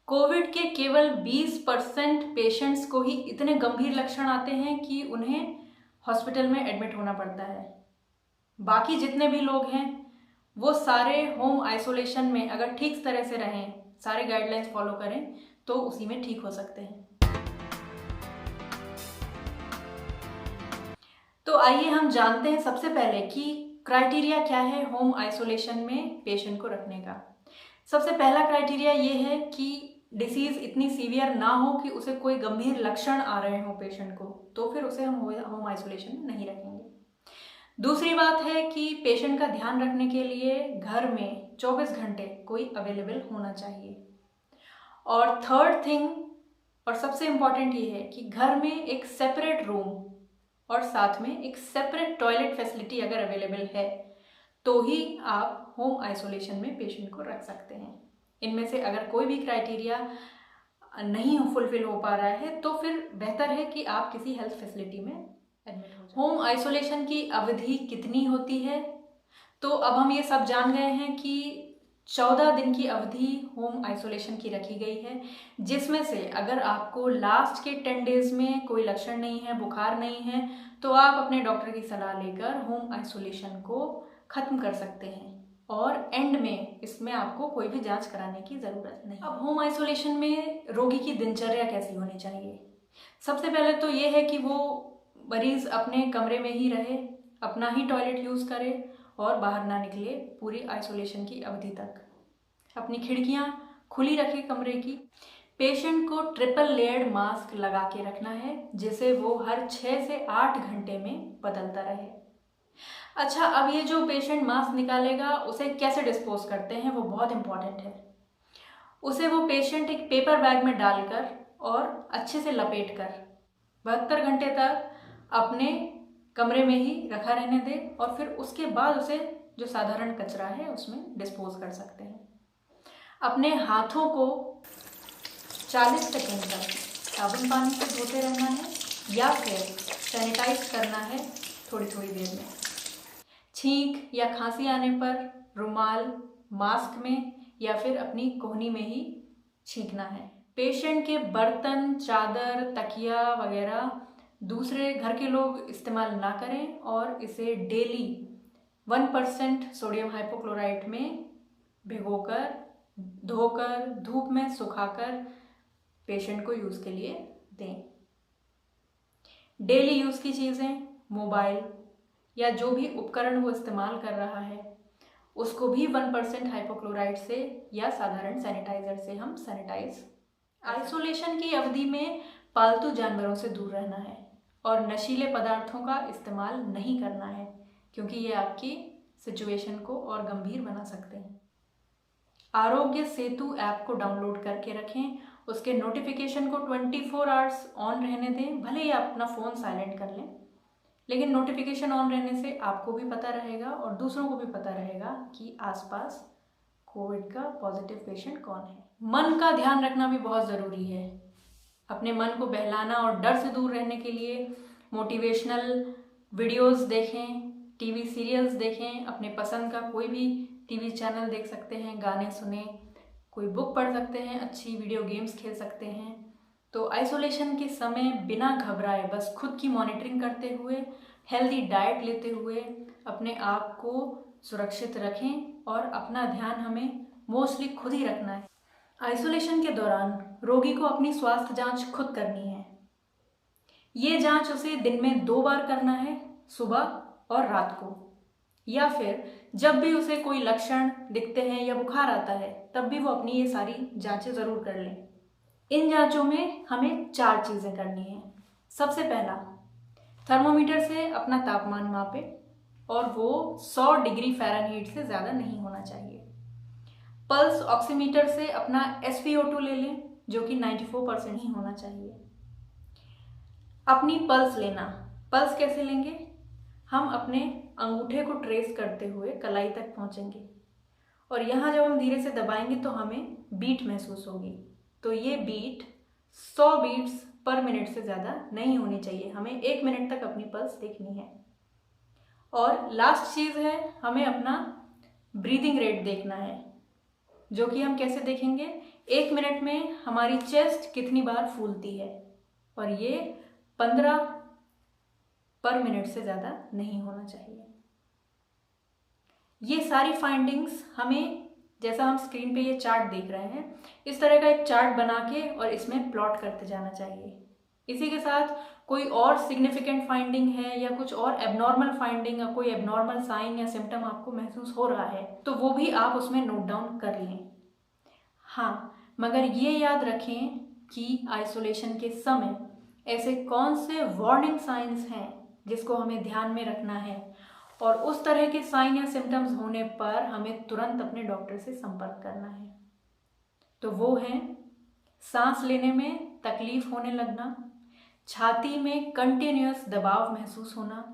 Covid के केवल 20% patients को ही इतने गंभीर लक्षण आते हैं कि उन्हें हॉस्पिटल में एडमिट होना पड़ता है। बाकी जितने भी लोग हैं वो सारे होम आइसोलेशन में अगर ठीक तरह से रहें, सारे गाइडलाइंस फॉलो करें तो उसी में ठीक हो सकते हैं। तो आइए हम जानते हैं सबसे पहले कि क्राइटेरिया क्या है होम आइसोलेशन में पेशेंट को रखने का। सबसे पहला क्राइटेरिया ये है कि डिसीज इतनी सीवियर ना हो कि उसे कोई गंभीर लक्षण आ रहे हो पेशेंट को, तो फिर उसे हम होम आइसोलेशन में नहीं रखेंगे। दूसरी बात है कि पेशेंट का ध्यान रखने के लिए घर में 24 घंटे कोई अवेलेबल होना चाहिए। और थर्ड थिंग और सबसे इम्पॉर्टेंट ये है कि घर में एक सेपरेट रूम और साथ में एक सेपरेट टॉयलेट फैसिलिटी अगर अवेलेबल है तो ही आप होम आइसोलेशन में पेशेंट को रख सकते हैं। इनमें से अगर कोई भी क्राइटेरिया नहीं फुलफिल हो पा रहा है तो फिर बेहतर है कि आप किसी हेल्थ फैसिलिटी में एडमिट हो जाए। होम आइसोलेशन की अवधि कितनी होती है? तो अब हम ये सब जान गए हैं कि 14 दिन की अवधि होम आइसोलेशन की रखी गई है, जिसमें से अगर आपको लास्ट के 10 डेज में कोई लक्षण नहीं है, बुखार नहीं है, तो आप अपने डॉक्टर की सलाह लेकर होम आइसोलेशन को ख़त्म कर सकते हैं और एंड में इसमें आपको कोई भी जांच कराने की ज़रूरत नहीं। अब होम आइसोलेशन में रोगी की दिनचर्या कैसी होनी चाहिए? सबसे पहले तो ये है कि वो मरीज़ अपने कमरे में ही रहे, अपना ही टॉयलेट यूज़ करे और बाहर ना निकले पूरी आइसोलेशन की अवधि तक। अपनी खिड़कियाँ खुली रखे कमरे की। पेशेंट को ट्रिपल लेयर्ड मास्क लगा के रखना है, जिसे वो हर 6 से 8 घंटे में बदलता रहे। अच्छा, अब ये जो पेशेंट मास्क निकालेगा उसे कैसे डिस्पोज करते हैं वो बहुत इंपॉर्टेंट है। उसे वो पेशेंट एक पेपर बैग में डालकर और अच्छे से लपेट कर 72 घंटे तक अपने कमरे में ही रखा रहने दे और फिर उसके बाद उसे जो साधारण कचरा है उसमें डिस्पोज कर सकते हैं। अपने हाथों को 40 सेकेंड तक साबुन पानी से धोते रहना है या फिर सैनिटाइज करना है थोड़ी थोड़ी देर में। छींक या खांसी आने पर रुमाल, मास्क में या फिर अपनी कोहनी में ही छींकना है। पेशेंट के बर्तन, चादर, तकिया वगैरह दूसरे घर के लोग इस्तेमाल ना करें और इसे डेली 1% सोडियम हाइपोक्लोराइट में भिगोकर, धोकर, धूप में सुखाकर पेशेंट को यूज़ के लिए दें। डेली यूज़ की चीज़ें, मोबाइल या जो भी उपकरण वो इस्तेमाल कर रहा है उसको भी 1% हाइपोक्लोराइट से या साधारण सैनिटाइज़र से हम सैनिटाइज। आइसोलेशन की अवधि में पालतू जानवरों से दूर रहना है और नशीले पदार्थों का इस्तेमाल नहीं करना है, क्योंकि ये आपकी सिचुएशन को और गंभीर बना सकते हैं। आरोग्य सेतु ऐप को डाउनलोड करके रखें। उसके नोटिफिकेशन को 24 आवर्स ऑन रहने दें। भले ही आप अपना फ़ोन साइलेंट कर लें, लेकिन नोटिफिकेशन ऑन रहने से आपको भी पता रहेगा और दूसरों को भी पता रहेगा कि आसपास कोविड का पॉजिटिव पेशेंट कौन है। मन का ध्यान रखना भी बहुत ज़रूरी है। अपने मन को बहलाना और डर से दूर रहने के लिए मोटिवेशनल वीडियोस देखें, टीवी सीरियल्स देखें, अपने पसंद का कोई भी टीवी चैनल देख सकते हैं, गाने सुने, कोई बुक पढ़ सकते हैं, अच्छी वीडियो गेम्स खेल सकते हैं। तो आइसोलेशन के समय बिना घबराए बस खुद की मॉनिटरिंग करते हुए, हेल्दी डाइट लेते हुए अपने आप को सुरक्षित रखें और अपना ध्यान हमें मोस्टली खुद ही रखना है। आइसोलेशन के दौरान रोगी को अपनी स्वास्थ्य जांच खुद करनी है। ये जांच उसे दिन में 2 बार करना है, सुबह और रात को, या फिर जब भी उसे कोई लक्षण दिखते हैं या बुखार आता है तब भी वो अपनी ये सारी जांचें ज़रूर कर लें। इन जांचों में हमें 4 चीज़ें करनी है। सबसे पहला, थर्मोमीटर से अपना तापमान मापें और वो 100 डिग्री फ़ारेनहीट से ज़्यादा नहीं होना चाहिए। पल्स ऑक्सीमीटर से अपना SpO2 ले लें, जो कि 94% ही होना चाहिए। अपनी पल्स लेना, पल्स कैसे लेंगे? हम अपने अंगूठे को ट्रेस करते हुए कलाई तक पहुंचेंगे और यहाँ जब हम धीरे से दबाएंगे तो हमें बीट महसूस होगी। तो ये बीट 100 बीट्स पर मिनट से ज़्यादा नहीं होनी चाहिए। हमें 1 मिनट तक अपनी पल्स देखनी है। और लास्ट चीज़ है, हमें अपना ब्रीदिंग रेट देखना है, जो कि हम कैसे देखेंगे 1 मिनट में हमारी चेस्ट कितनी बार फूलती है, और ये 15 पर मिनट से ज़्यादा नहीं होना चाहिए। ये सारी फाइंडिंग्स हमें, जैसा हम स्क्रीन पे ये चार्ट देख रहे हैं, इस तरह का एक चार्ट बना के और इसमें प्लॉट करते जाना चाहिए। इसी के साथ कोई और सिग्निफिकेंट फाइंडिंग है या कुछ और एबनॉर्मल फाइंडिंग या कोई एबनॉर्मल साइन या सिम्टम आपको महसूस हो रहा है तो वो भी आप उसमें नोट डाउन कर लें। हाँ, मगर ये याद रखें कि आइसोलेशन के समय ऐसे कौन से वार्निंग साइंस हैं जिसको हमें ध्यान में रखना है, और उस तरह के साइन या सिम्टम्स होने पर हमें तुरंत अपने डॉक्टर से संपर्क करना है। तो वो हैं सांस लेने में तकलीफ होने लगना, छाती में कंटिन्यूअस दबाव महसूस होना,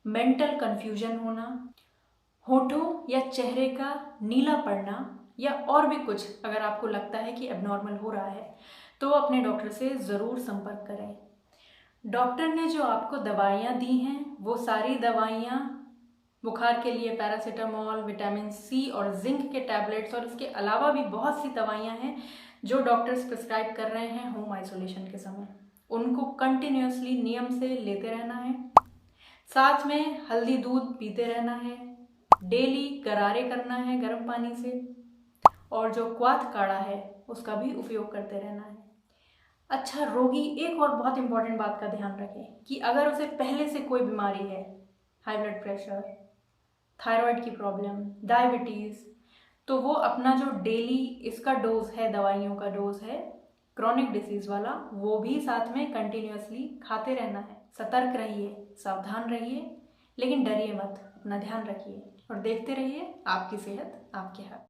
मेंटल कंफ्यूजन होना, होठों या चेहरे का नीला पड़ना, या और भी कुछ अगर आपको लगता है कि एबनॉर्मल हो रहा है तो अपने डॉक्टर से ज़रूर संपर्क करें। डॉक्टर ने जो आपको दवाइयाँ दी हैं वो सारी दवाइयाँ बुखार के लिए पैरासीटामोल, विटामिन सी और जिंक के टैबलेट्स, और इसके अलावा भी बहुत सी दवाइयाँ हैं जो डॉक्टर्स प्रिस्क्राइब कर रहे हैं होम आइसोलेशन के समय, उनको कंटिन्यूअसली नियम से लेते रहना है। साथ में हल्दी दूध पीते रहना है, डेली गरारे करना है गर्म पानी से, और जो क्वाथ काढ़ा है उसका भी उपयोग करते रहना है। अच्छा, रोगी एक और बहुत इंपॉर्टेंट बात का ध्यान रखें कि अगर उसे पहले से कोई बीमारी है, हाई ब्लड प्रेशर, थायराइड की प्रॉब्लम, डायबिटीज़, तो वो अपना जो डेली इसका डोज है, दवाइयों का डोज है क्रॉनिक डिसीज़ वाला, वो भी साथ में कंटिन्यूअसली खाते रहना है। सतर्क रहिए, सावधान रहिए, लेकिन डरिए मत, अपना ध्यान रखिए और देखते रहिए आपकी सेहत आपके हाथ।